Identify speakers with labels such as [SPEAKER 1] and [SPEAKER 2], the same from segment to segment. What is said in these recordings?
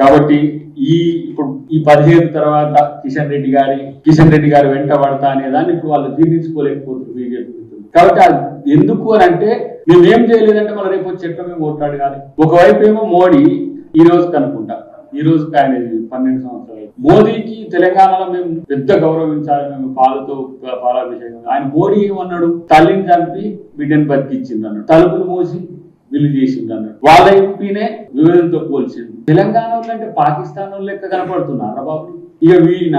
[SPEAKER 1] కాబట్టి ఇప్పుడు ఈ 15 తర్వాత కిషన్ రెడ్డి గారి వెంట పడతా అనే దాన్ని ఇప్పుడు వాళ్ళు జీర్ణించుకోలేకపోతున్నారు బీజేపీ. కాబట్టి ఎందుకు అని అంటే మేమేం చేయలేదంటే మళ్ళీ రేపు చెట్ల మేము ఓట్లాడు కానీ ఒకవైపు ఏమో మోడీ ఈ రోజు కనుక్కుంటా ఈ రోజు ఆయన 12 సంవత్సరాలు మోదీకి తెలంగాణలో మేము పెద్ద గౌరవించాలి, మేము పాలాభిషేకం. ఆయన మోడీ ఏమన్నాడు, తల్లిని చంపి బిడ్డను బతికిచ్చింది అన్నాడు, తలుపులు మూసి వీళ్ళు చేసింది అన్నాడు. వాళ్ళ ఎంపీనే వివేదంతో పోల్చింది. తెలంగాణ వాళ్ళు అంటే పాకిస్తాన్ వాళ్ళు లెక్క కనపడుతున్నారు బాబు. ఇక వీళ్ళ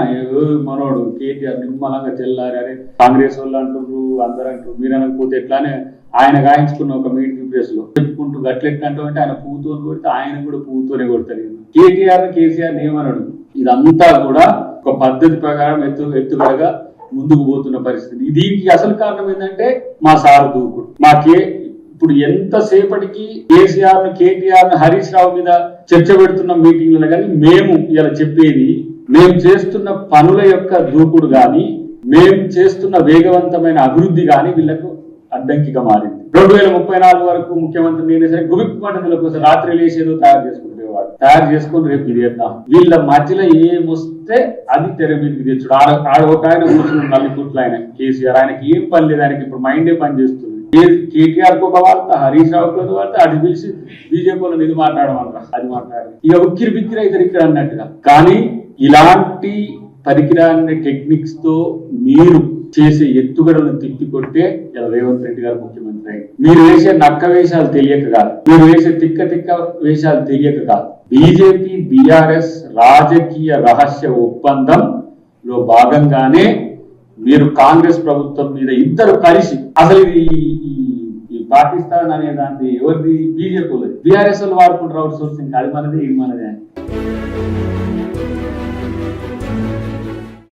[SPEAKER 1] మనోడు కేటీఆర్ నిమ్మలంగా చెల్లారి అరే కాంగ్రెస్ వాళ్ళు అంటున్నారు, అందరూ అంటారు, మీరు అనకపోతే ఎట్లానే ఆయన గాయించుకున్న ఒక మీటింగ్ ప్లేస్ లో చెప్పుకుంటూ గట్లెట్లంటూ అంటే ఆయన పువ్వుతో కొడితే ఆయన కూడా పువ్వుతోనే కొడతారు. కేసీఆర్ ఏమన్నాడు, ఇదంతా కూడా ఒక పద్ధతి ప్రకారం ఎత్తుగడగా ముందుకు పోతున్న పరిస్థితి. దీనికి అసలు కారణం ఏంటంటే మా సార్ దూకుడు. ఇప్పుడు ఎంతసేపటికి కేటీఆర్ హరీష్ రావు మీద చర్చ పెడుతున్న మీటింగ్లలో కానీ మేము ఇలా చెప్పేది మేము చేస్తున్న పనుల యొక్క దూకుడు గాని మేము చేస్తున్న వేగవంతమైన అభివృద్ధి గాని వీళ్లకు అడ్డంకిగా మారింది. 2034 వరకు ముఖ్యమంత్రి నేనే సరే గుబిక్కుమంటల కోసం రాత్రి లేచేదో తయారు చేసుకుని రేపు ఇది చేద్దాం. వీళ్ళ మధ్యలో ఏమొస్తే అది తెర మీదకి తెచ్చుడు. ఒక ఆయన కూర్చుని నల్లికుట్లు ఆయన కేసీఆర్, ఆయనకి ఏం పని లేదు, ఆయనకి ఇప్పుడు మైండే పని చేస్తుంది. కేటీఆర్ కు ఒక వార్త, హరీష్ రావుకి ఒక వార్త, అటు పిలిచి బీజేపీ వాళ్ళని ఇది మాట్లాడమంటారు, అది మాట్లాడారు. ఇక ఉక్కిరి బిక్కిరి అవుతారు ఇక్కడ అన్నట్టుగా. కానీ ఇలాంటి పరికరాన్ని టెక్నిక్స్ తో మీరు చేసే ఎత్తుగడలను తిప్పికొట్టే ఇలా రేవంత్ రెడ్డి గారు ముఖ్యమంత్రి అయ్యారు. మీరు వేసే నక్క వేషాలు తెలియక కాదు, మీరు వేసే తిక్క వేషాలు తెలియక కాదు. బీజేపీ బీఆర్ఎస్ రాజకీయ రహస్య ఒప్పందంలో భాగంగానే మీరు కాంగ్రెస్ ప్రభుత్వం మీద ఇద్దరు కలిసి అసలు ఈ పాకిస్తాన్ అనే దాన్ని ఎవరిది బీజేపీ బీఆర్ఎస్ వాళ్ళు వాడుకుంటారు అవుట్ సోర్సింగ్, అది మనదే ఇది మనదే అని.